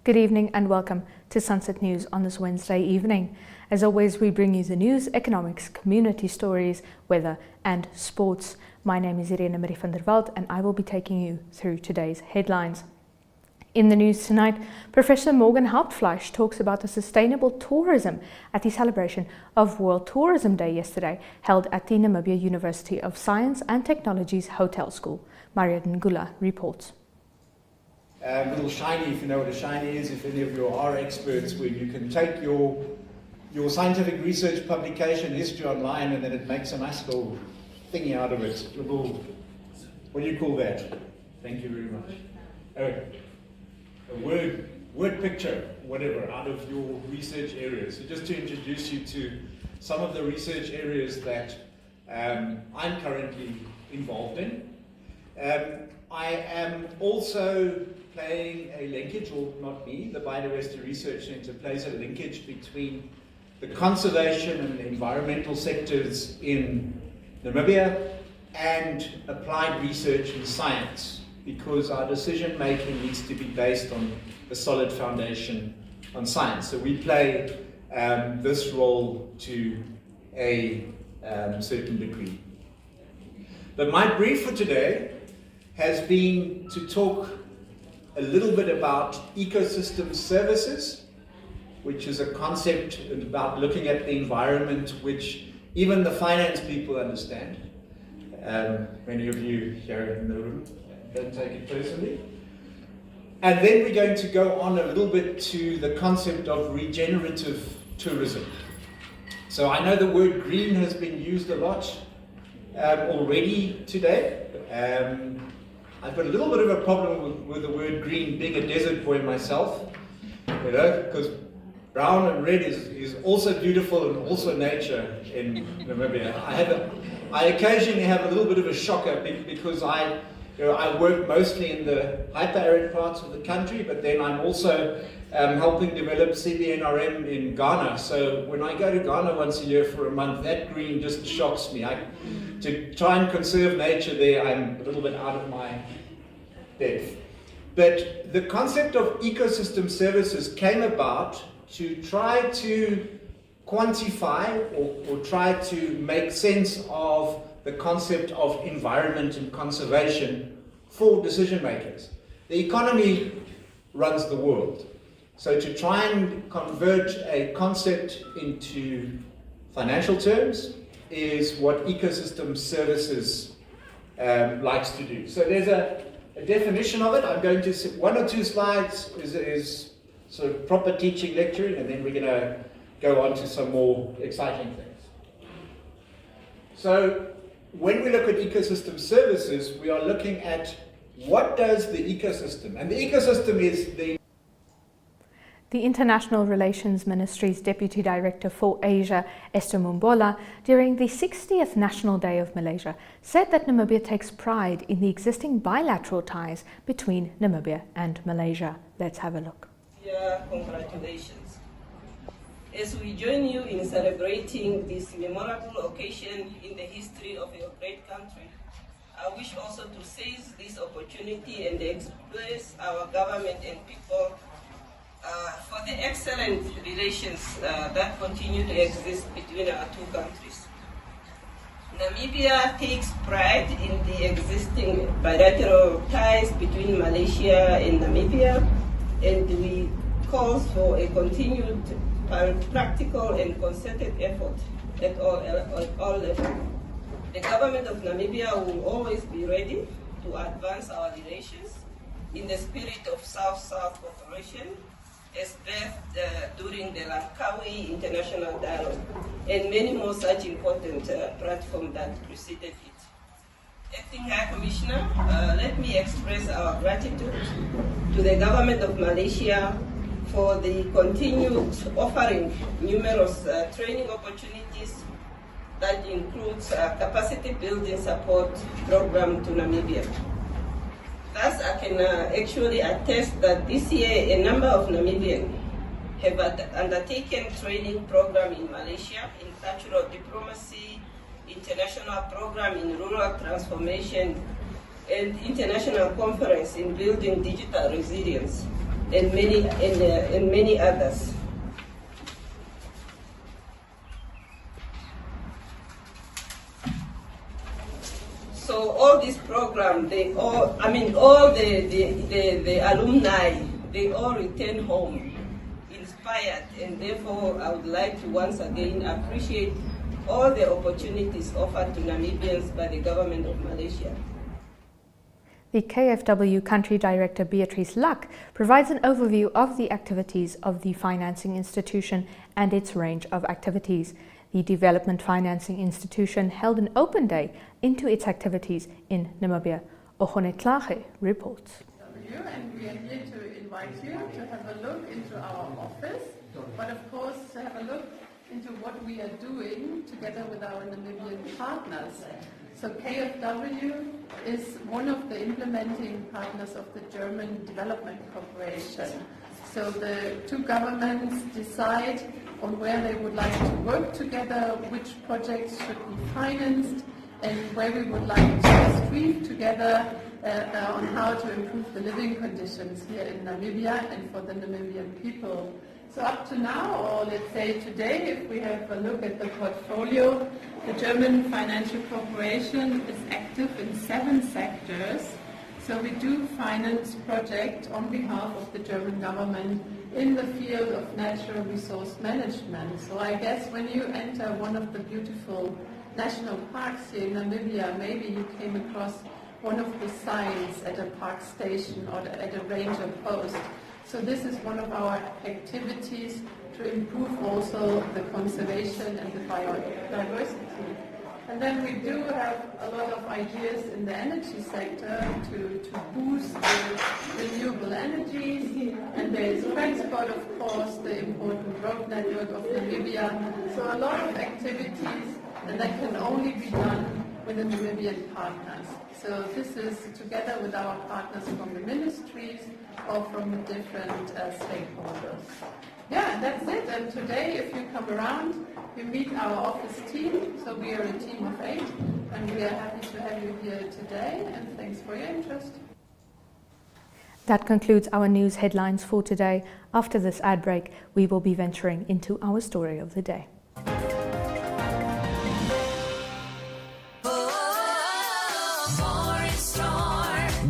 Good evening and welcome to Sunset News on this Wednesday evening. As always, we bring you the news, economics, community stories, weather and sports. My name is Irene Marie van der Walt and I will be taking you through today's headlines. In the news tonight, Professor Morgan Hauptfleisch talks about the sustainable tourism at the celebration of World Tourism Day yesterday, held at the Namibia University of Science and Technology's Hotel School. Maria Ngula reports. Little shiny, if you know what a shiny is, if any of you are experts, where you can take your scientific research publication history online and then it makes a nice little thingy out of it. Little, what do you call that? Thank you very much. A word picture, whatever, out of your research areas. So just to introduce you to some of the research areas that I'm currently involved in. I am also playing a linkage, or not me, the Biodiversity Research Centre plays a linkage between the conservation and environmental sectors in Namibia and applied research and science, because our decision making needs to be based on a solid foundation on science. So we play this role to a certain degree. But my brief for today has been to talk a little bit about ecosystem services, which is a concept about looking at the environment which even the finance people understand. Many of you here in the room don't take it personally. And then we're going to go on a little bit to the concept of regenerative tourism. So I know the word green has been used a lot already today. I've got a little bit of a problem with the word green, being a desert boy myself, you know, because brown and red is also beautiful and also nature in Namibia. I occasionally have a little bit of a shocker because I work mostly in the hyper-arid parts of the country, but then I'm also helping develop CBNRM in Ghana. So when I go to Ghana once a year for a month, that green just shocks me. To try and conserve nature there, I'm a little bit out of my depth. But the concept of ecosystem services came about to try to quantify or try to make sense of the concept of environment and conservation for decision makers. The economy runs the world. So to try and convert a concept into financial terms is what ecosystem services likes to do. So there's a definition of it. I'm going to see one or two slides is sort of proper teaching, lecturing, and then we're going to go on to some more exciting things. So when we look at ecosystem services, we are looking at what does the ecosystem, and the ecosystem is The International Relations Ministry's Deputy Director for Asia, Esther Mumbola, during the 60th National Day of Malaysia, said that Namibia takes pride in the existing bilateral ties between Namibia and Malaysia. Let's have a look. Yeah, congratulations. As we join you in celebrating this memorable occasion in the history of your great country, I wish also to seize this opportunity and express our government and people for the excellent relations that continue to exist between our two countries. Namibia takes pride in the existing bilateral ties between Malaysia and Namibia, and we call for a continued practical and concerted effort at all levels. The government of Namibia will always be ready to advance our relations in the spirit of South-South cooperation, as birthed during the Langkawi International Dialogue, and many more such important platforms that preceded it. Acting High Commissioner, let me express our gratitude to the government of Malaysia for the continued offering numerous training opportunities that includes capacity building support program to Namibia. Thus, I can actually attest that this year a number of Namibians have undertaken training program in Malaysia in cultural diplomacy, international program in rural transformation, and international conference in building digital resilience. and many others. So all these programs, all the alumni, they all return home inspired, and therefore I would like to once again appreciate all the opportunities offered to Namibians by the government of Malaysia. The KfW Country Director Beatrice Luck provides an overview of the activities of the financing institution and its range of activities. The Development Financing Institution held an open day into its activities in Namibia. Ohone Tlage reports. And we are here to invite you to have a look into our office, but of course to have a look into what we are doing together with our Namibian partners. So KfW is one of the implementing partners of the German Development Corporation. So the two governments decide on where they would like to work together, which projects should be financed, and where we would like to strive together on how to improve the living conditions here in Namibia and for the Namibian people. So up to now, or let's say today, if we have a look at the portfolio, the German Financial Corporation is active in 7 sectors. So we do finance projects on behalf of the German government in the field of natural resource management. So I guess when you enter one of the beautiful national parks here in Namibia, maybe you came across one of the signs at a park station or at a ranger post. So this is one of our activities to improve also the conservation and the biodiversity. And then we do have a lot of ideas in the energy sector to boost the renewable energies. And there is transport, of course, the important road network of Namibia. So a lot of activities, and that can only be done with the Namibian partners. So this is together with our partners from the ministries or from the different stakeholders. Yeah, that's it. And today, if you come around, you meet our office team. So we are a team of 8, and we are happy to have you here today. And thanks for your interest. That concludes our news headlines for today. After this ad break, we will be venturing into our story of the day.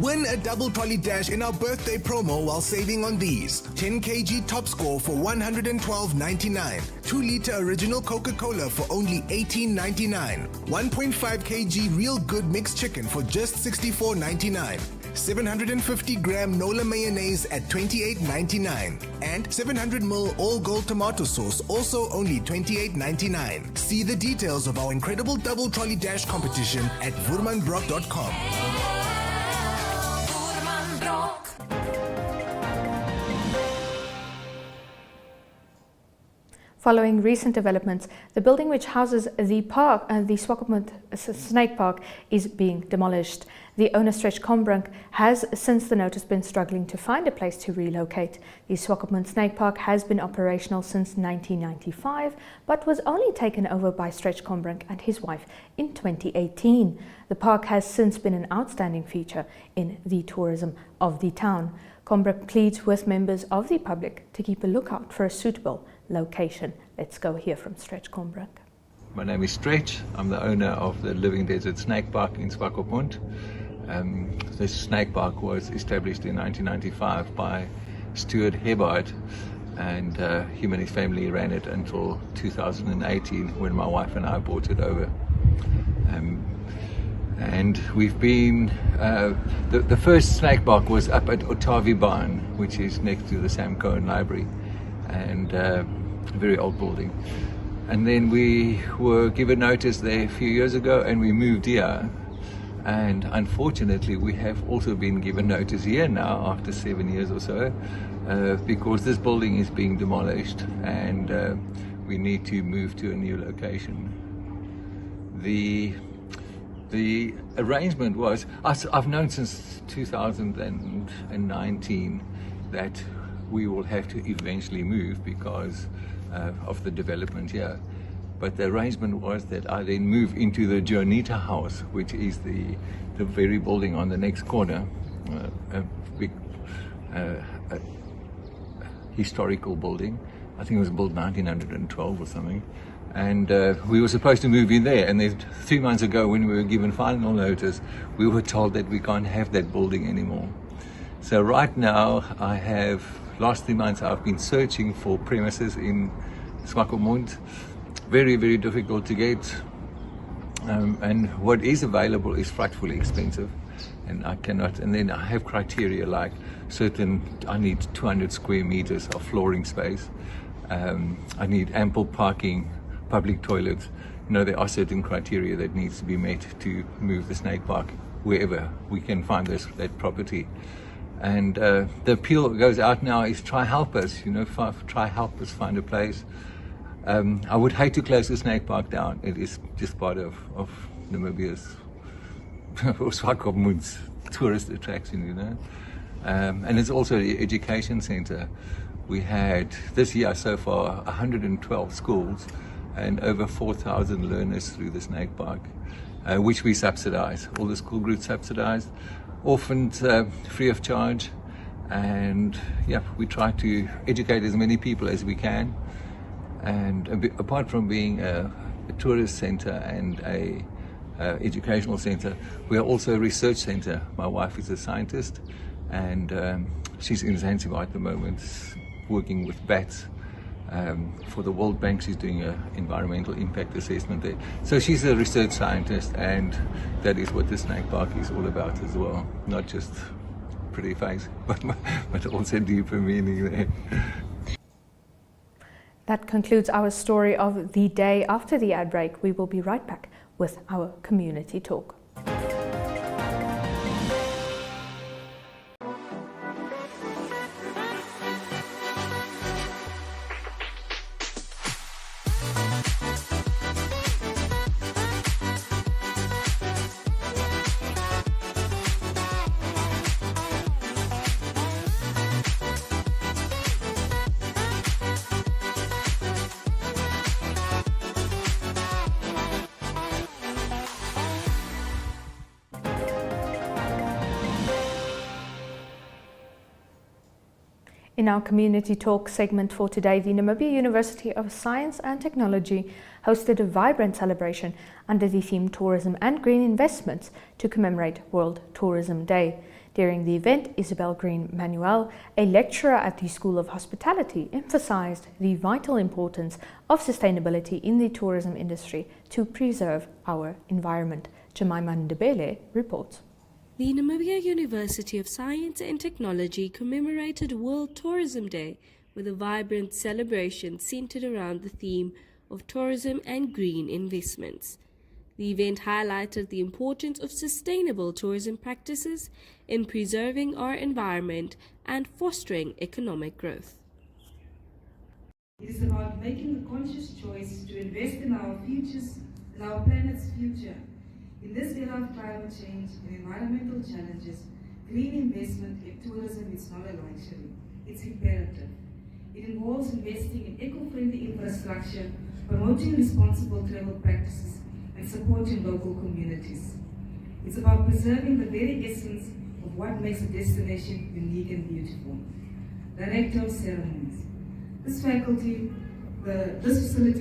Win a double trolley dash in our birthday promo while saving on these. 10 kg top score for $112.99. 2-liter original Coca-Cola for only $18.99. 1.5 kg real good mixed chicken for just $64.99. 750-gram Nola mayonnaise at $28.99. And 700ml all gold tomato sauce, also only $28.99. See the details of our incredible double trolley dash competition at woermanbrock.com. Following recent developments, the building which houses the park, the Swakopmund Snake Park, is being demolished. The owner, Stretch Combrink, has since the notice been struggling to find a place to relocate. The Swakopmund Snake Park has been operational since 1995, but was only taken over by Stretch Combrink and his wife in 2018. The park has since been an outstanding feature in the tourism of the town. Combrink pleads with members of the public to keep a lookout for a suitable location. Let's go hear from Stretch Combrink. My name is Stretch. I'm the owner of the Living Desert Snake Park in Swakopmund. This snake park was established in 1995 by Stuart Hebard, and him and his family ran it until 2018 when my wife and I bought it over. And we've been, the first snake park was up at Otavi Barn, which is next to the Sam Cohen Library, and a very old building. And then we were given notice there a few years ago, and we moved here. And unfortunately, we have also been given notice here now after 7 years or so, because this building is being demolished, and we need to move to a new location. The arrangement was, I've known since 2019 that we will have to eventually move because of the development here. But the arrangement was that I then move into the Jonita House, which is the very building on the next corner, a big historical building. I think it was built 1912 or something. And we were supposed to move in there. And then 3 months ago, when we were given final notice, we were told that we can't have that building anymore. So right now, last 3 months, I've been searching for premises in Swakopmund. Very, very difficult to get. And what is available is frightfully expensive. And I cannot, and then I have criteria like I need 200 square meters of flooring space. I need ample parking, public toilets. There are certain criteria that needs to be met to move the snake park wherever we can find that property. And the appeal that goes out now is try help us, try help us find a place. I would hate to close the snake park down. It is just part of Namibia's or Swakopmund's tourist attraction, and it's also the education center. We had this year so far 112 schools and over 4,000 learners through the snake park, which we subsidize. All the school groups subsidized, often free of charge, and we try to educate as many people as we can. And apart from being a tourist center and a educational center, we are also a research center. My wife is a scientist, and she's in Zanzibar at the moment, working with bats. For the World Bank, she's doing an environmental impact assessment there. So she's a research scientist, and that is what the snake park is all about as well. Not just pretty face, but also deeper meaning there. That concludes our story of the day. After the ad break, we will be right back with our community talk. In our community talk segment for today, the Namibia University of Science and Technology hosted a vibrant celebration under the theme Tourism and Green Investments to commemorate World Tourism Day. During the event, Isabel Green Manuel, a lecturer at the School of Hospitality, emphasized the vital importance of sustainability in the tourism industry to preserve our environment. Jemima Ndebele reports. The Namibia University of Science and Technology commemorated World Tourism Day with a vibrant celebration centered around the theme of tourism and green investments. The event highlighted the importance of sustainable tourism practices in preserving our environment and fostering economic growth. It is about making a conscious choice to invest in our futures, in our planet's future. In this era of climate change and environmental challenges, green investment in tourism is not a luxury, it's imperative. It involves investing in eco-friendly infrastructure, promoting responsible travel practices, and supporting local communities. It's about preserving the very essence of what makes a destination unique and beautiful. Director of Ceremonies. This facility,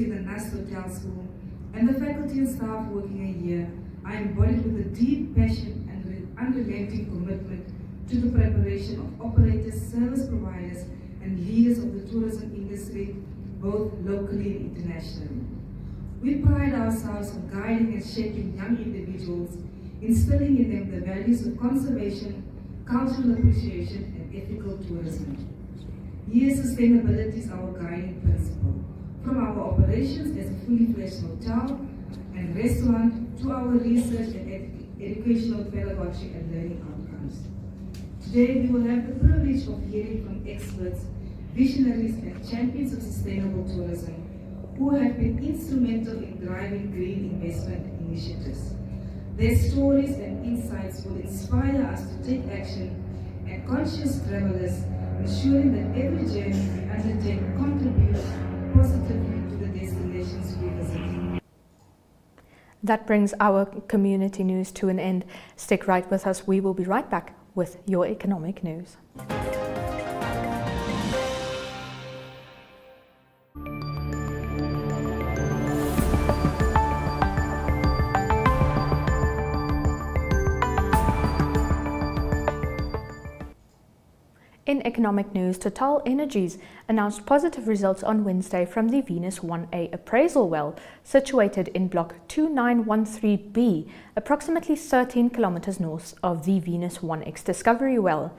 the NAST Hotel School, and the faculty and staff working here are embodied with a deep passion and unrelenting commitment to the preparation of operators, service providers, and leaders of the tourism industry, both locally and internationally. We pride ourselves on guiding and shaping young individuals, instilling in them the values of conservation, cultural appreciation, and ethical tourism. Here, sustainability is our guiding principle. From our operations as a fully fledged hotel and restaurant to our research and educational pedagogy and learning outcomes. Today, we will have the privilege of hearing from experts, visionaries, and champions of sustainable tourism who have been instrumental in driving green investment initiatives. Their stories and insights will inspire us to take action and conscious travelers, ensuring that every journey we undertake contributes positively to the destinations we visit. That brings our community news to an end. Stick right with us. We will be right back with your economic news. In economic news, Total Energies announced positive results on Wednesday from the Venus 1A appraisal well, situated in Block 2913B, approximately 13 kilometers north of the Venus 1X discovery well.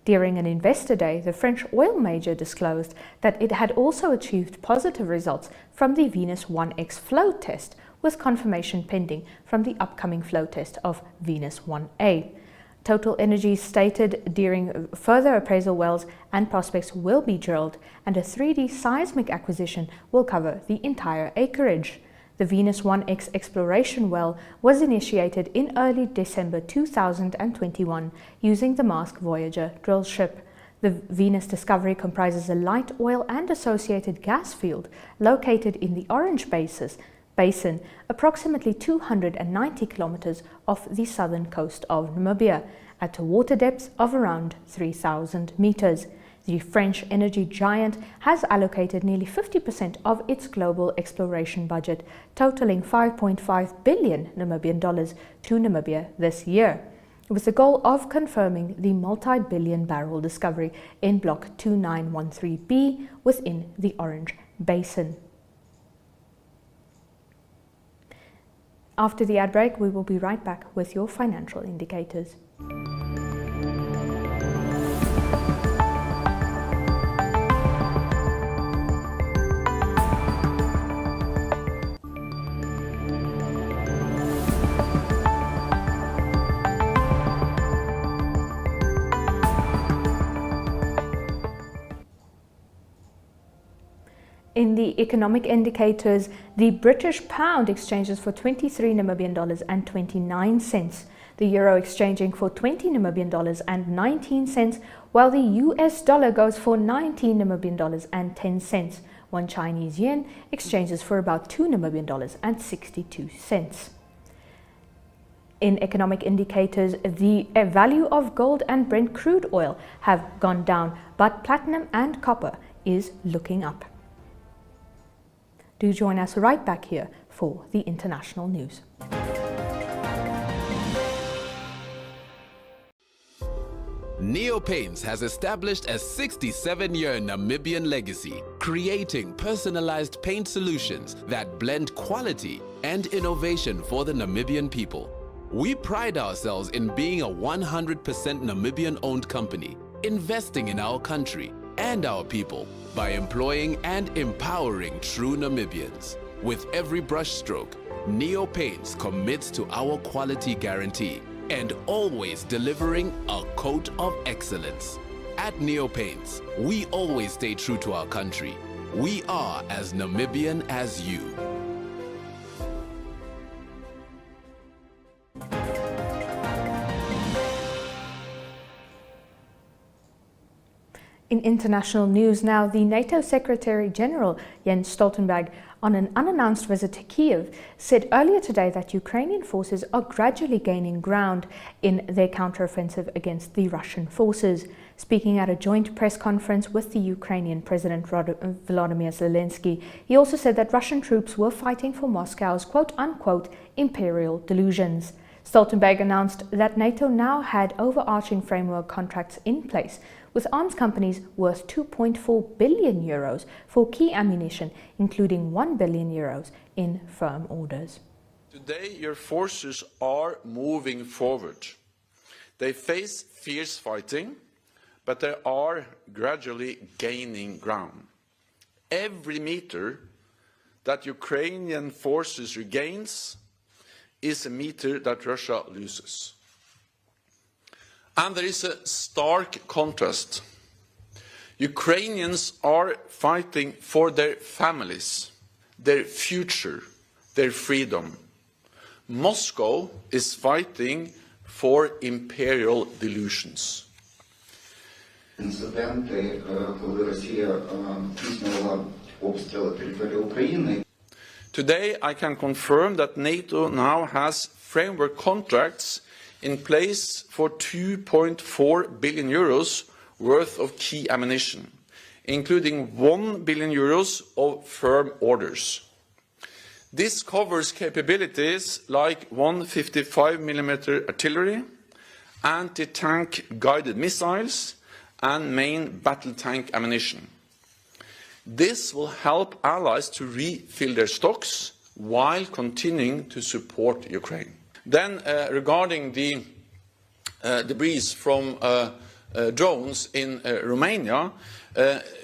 During an investor day, the French oil major disclosed that it had also achieved positive results from the Venus 1X flow test, with confirmation pending from the upcoming flow test of Venus 1A. Total Energies stated during further appraisal wells and prospects will be drilled, and a 3D seismic acquisition will cover the entire acreage. The Venus 1X exploration well was initiated in early December 2021 using the Maersk Voyager drill ship. The Venus discovery comprises a light oil and associated gas field located in the Orange Basin, approximately 290 kilometers off the southern coast of Namibia, at a water depth of around 3,000 meters. The French energy giant has allocated nearly 50% of its global exploration budget, totaling 5.5 billion Namibian dollars, to Namibia this year, with the goal of confirming the multi-billion barrel discovery in Block 2913B within the Orange Basin. After the ad break, we will be right back with your financial indicators. In the economic indicators, the British pound exchanges for 23 Namibian dollars and 29 cents, the euro exchanging for 20 Namibian dollars and 19 cents, while the US dollar goes for 19 Namibian dollars and 10 cents. One Chinese yen exchanges for about 2 Namibian dollars and 62 cents. In economic indicators, the value of gold and Brent crude oil have gone down, but platinum and copper is looking up. Do join us right back here for the international news. Neopaints has established a 67-year Namibian legacy, creating personalized paint solutions that blend quality and innovation for the Namibian people. We pride ourselves in being a 100% Namibian-owned company, investing in our country and our people by employing and empowering true Namibians. With every brushstroke, Neopaints commits to our quality guarantee and always delivering a coat of excellence. At Neopaints, we always stay true to our country. We are as Namibian as you. In international news now, the NATO Secretary General Jens Stoltenberg, on an unannounced visit to Kiev, said earlier today that Ukrainian forces are gradually gaining ground in their counteroffensive against the Russian forces. Speaking at a joint press conference with the Ukrainian President Volodymyr Zelensky, he also said that Russian troops were fighting for Moscow's quote-unquote imperial delusions. Stoltenberg announced that NATO now had overarching framework contracts in place with arms companies worth 2.4 billion euros for key ammunition, including 1 billion euros in firm orders. Today, your forces are moving forward. They face fierce fighting, but they are gradually gaining ground. Every meter that Ukrainian forces regains is a meter that Russia loses. And there is a stark contrast. Ukrainians are fighting for their families, their future, their freedom. Moscow is fighting for imperial delusions. Інциденти, коли Росія здійснювала обстріли території України. Today, I can confirm that NATO now has framework contracts in place for 2.4 billion euros worth of key ammunition, including 1 billion euros of firm orders. This covers capabilities like 155mm artillery, anti-tank guided missiles, and main battle tank ammunition. This will help allies to refill their stocks while continuing to support Ukraine. Then, regarding the debris from drones in Romania,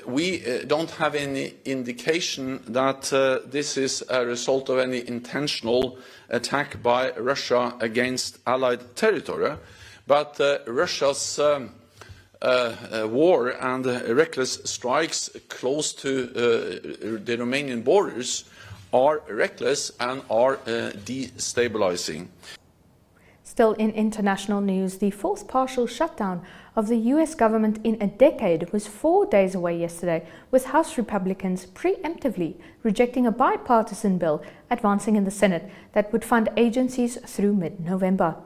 we don't have any indication that this is a result of any intentional attack by Russia against Allied territory, but Russia's war and reckless strikes close to the Romanian borders are reckless and are destabilizing. Still in international news, the fourth partial shutdown of the US government in a decade was 4 days away yesterday, with House Republicans preemptively rejecting a bipartisan bill advancing in the Senate that would fund agencies through mid-November.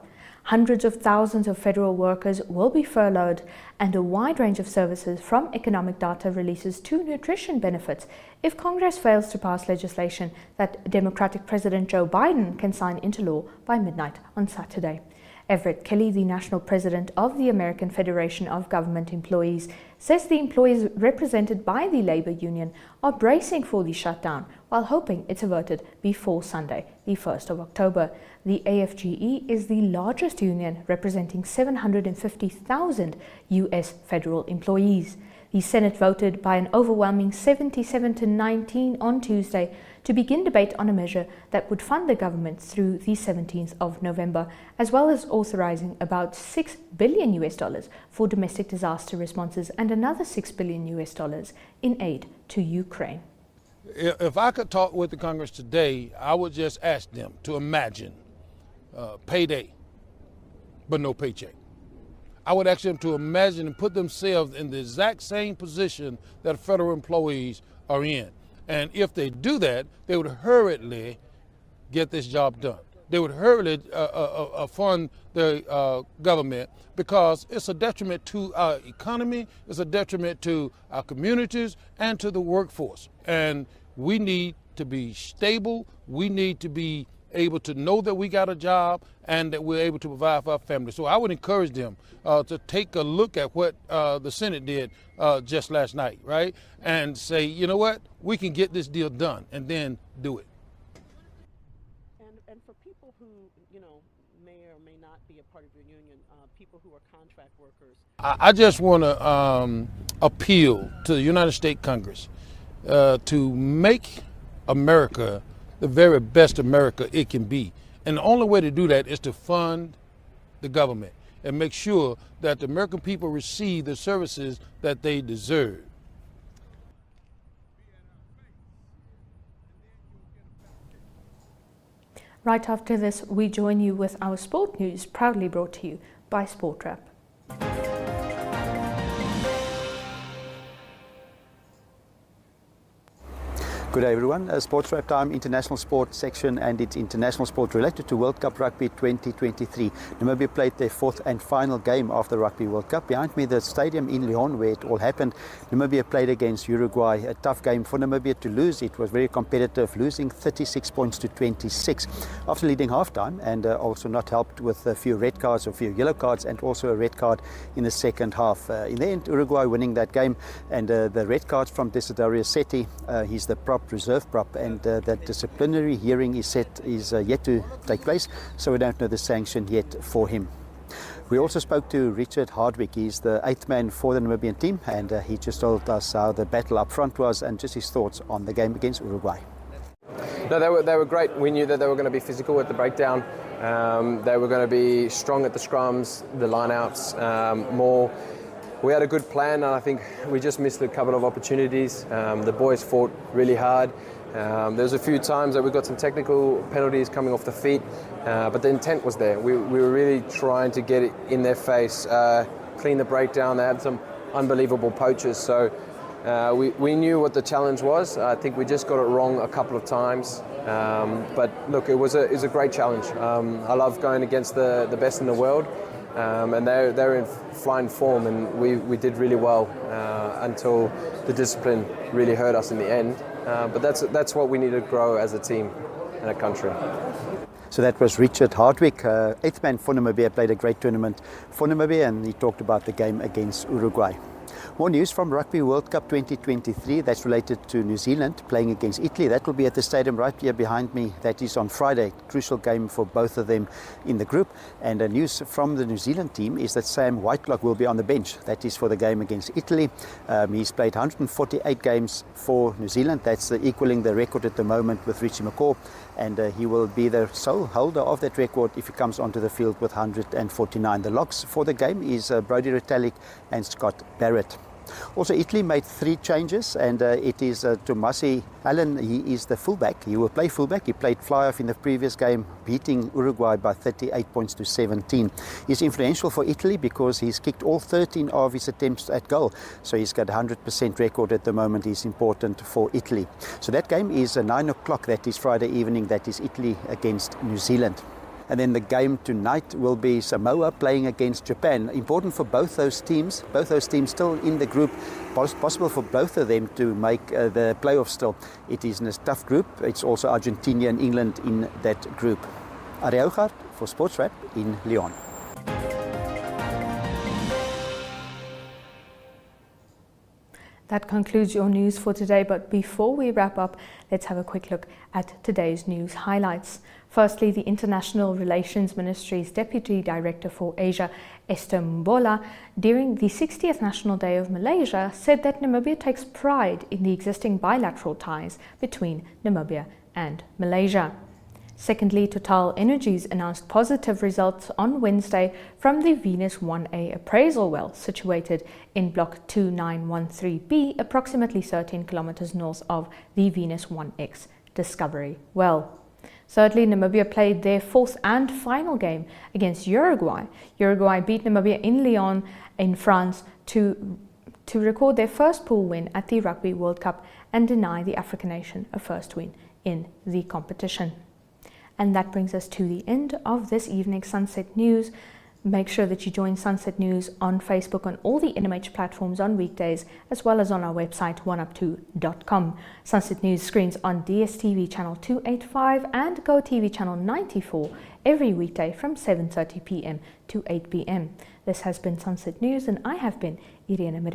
Hundreds of thousands of federal workers will be furloughed, and a wide range of services from economic data releases to nutrition benefits if Congress fails to pass legislation that Democratic President Joe Biden can sign into law by midnight on Saturday. Everett Kelly, the national president of the American Federation of Government Employees, says the employees represented by the labor union are bracing for the shutdown while hoping it's averted before Sunday, the 1st of October. The AFGE is the largest union, representing 750,000 US federal employees. The Senate voted by an overwhelming 77-19 on Tuesday to begin debate on a measure that would fund the government through the 17th of November, as well as authorizing about $6 billion for domestic disaster responses and another $6 billion in aid to Ukraine. If I could talk with the Congress today, I would just ask them to imagine payday, but no paycheck. I would ask them to imagine and put themselves in the exact same position that federal employees are in. And if they do that, they would hurriedly get this job done. They would hurriedly fund the government, because it's a detriment to our economy, it's a detriment to our communities and to the workforce. And we need to be stable, we need to be able to know that we got a job and that we're able to provide for our family. So I would encourage them to take a look at what the Senate did just last night, right? And say, you know what, we can get this deal done, and then do it. And for people who, you know, may or may not be a part of your union, people who are contract workers. I just want to appeal to the United States Congress to make America the very best America it can be. And the only way to do that is to fund the government and make sure that the American people receive the services that they deserve. Right after this, we join you with our sport news, proudly brought to you by SportWrap. Good day everyone, SportWrap time, international sport section, and it's international sport related to World Cup Rugby 2023. Namibia played their fourth and final game of the Rugby World Cup. Behind me, the stadium in Lyon where it all happened. Namibia played against Uruguay, a tough game for Namibia to lose. It was very competitive, losing 36 points to 26 after leading halftime, and also not helped with a few red cards, a few yellow cards, and also a red card in the second half. In the end, Uruguay winning that game, and the red cards from Desiderio Setti, he's the reserve prop, and that disciplinary hearing is yet to take place, so we don't know the sanction yet for him. We also spoke to Richard Hardwick. He's the 8th man for the Namibian team, and he just told us how the battle up front was and just his thoughts on the game against Uruguay. No, they were great. We knew that they were going to be physical at the breakdown. They were going to be strong at the scrums, the lineouts, more. We had a good plan, and I think we just missed a couple of opportunities. The boys fought really hard. There was a few times that we got some technical penalties coming off the feet, but the intent was there. We were really trying to get it in their face, clean the breakdown. They had some unbelievable poachers, so we knew what the challenge was. I think we just got it wrong a couple of times, but look, it was a great challenge. I love going against the best in the world. And they're in flying form, and we did really well until the discipline really hurt us in the end. But that's what we need to grow as a team and a country. So that was Richard Hardwick, 8th man for Namibia, played a great tournament for Namibia, and he talked about the game against Uruguay. More news from Rugby World Cup 2023 that's related to New Zealand playing against Italy. That will be at the stadium right here behind me. That is on Friday. Crucial game for both of them in the group. And news from the New Zealand team is that Sam Whitelock will be on the bench. That is for the game against Italy. He's played 148 games for New Zealand. That's equaling the record at the moment with Richie McCaw. And he will be the sole holder of that record if he comes onto the field with 149. The locks for the game is Brodie Retallick and Scott Barrett. Also, Italy made 3 changes, and it is Tomasi Allen. He is the fullback. He will play fullback. He played fly-off in the previous game, beating Uruguay by 38 points to 17. He's influential for Italy because he's kicked all 13 of his attempts at goal. So he's got a 100% record at the moment. He's important for Italy. So that game is 9 o'clock. That is Friday evening. That is Italy against New Zealand. And then the game tonight will be Samoa playing against Japan. Important for both those teams still in the group. Possible for both of them to make the playoffs still. It is in a tough group. It's also Argentina and England in that group. Ari Hougaard for Sportswrap in Lyon. That concludes your news for today, but before we wrap up, let's have a quick look at today's news highlights. Firstly, the International Relations Ministry's Deputy Director for Asia, Esther Mbola, during the 60th National Day of Malaysia, said that Namibia takes pride in the existing bilateral ties between Namibia and Malaysia. Secondly, Total Energies announced positive results on Wednesday from the Venus 1A appraisal well situated in Block 2913B, approximately 13 kilometers north of the Venus 1X discovery well. Thirdly, Namibia played their 4th and final game against Uruguay. Uruguay beat Namibia in Lyon in France to record their first pool win at the Rugby World Cup and deny the African nation a first win in the competition. And that brings us to the end of this evening's Sunset News. Make sure that you join Sunset News on Facebook on all the NMH platforms on weekdays, as well as on our website, oneup2.com. Sunset News screens on DSTV channel 285 and GoTV channel 94 every weekday from 7:30 p.m. to 8 p.m. This has been Sunset News, and I have been Irene Marie.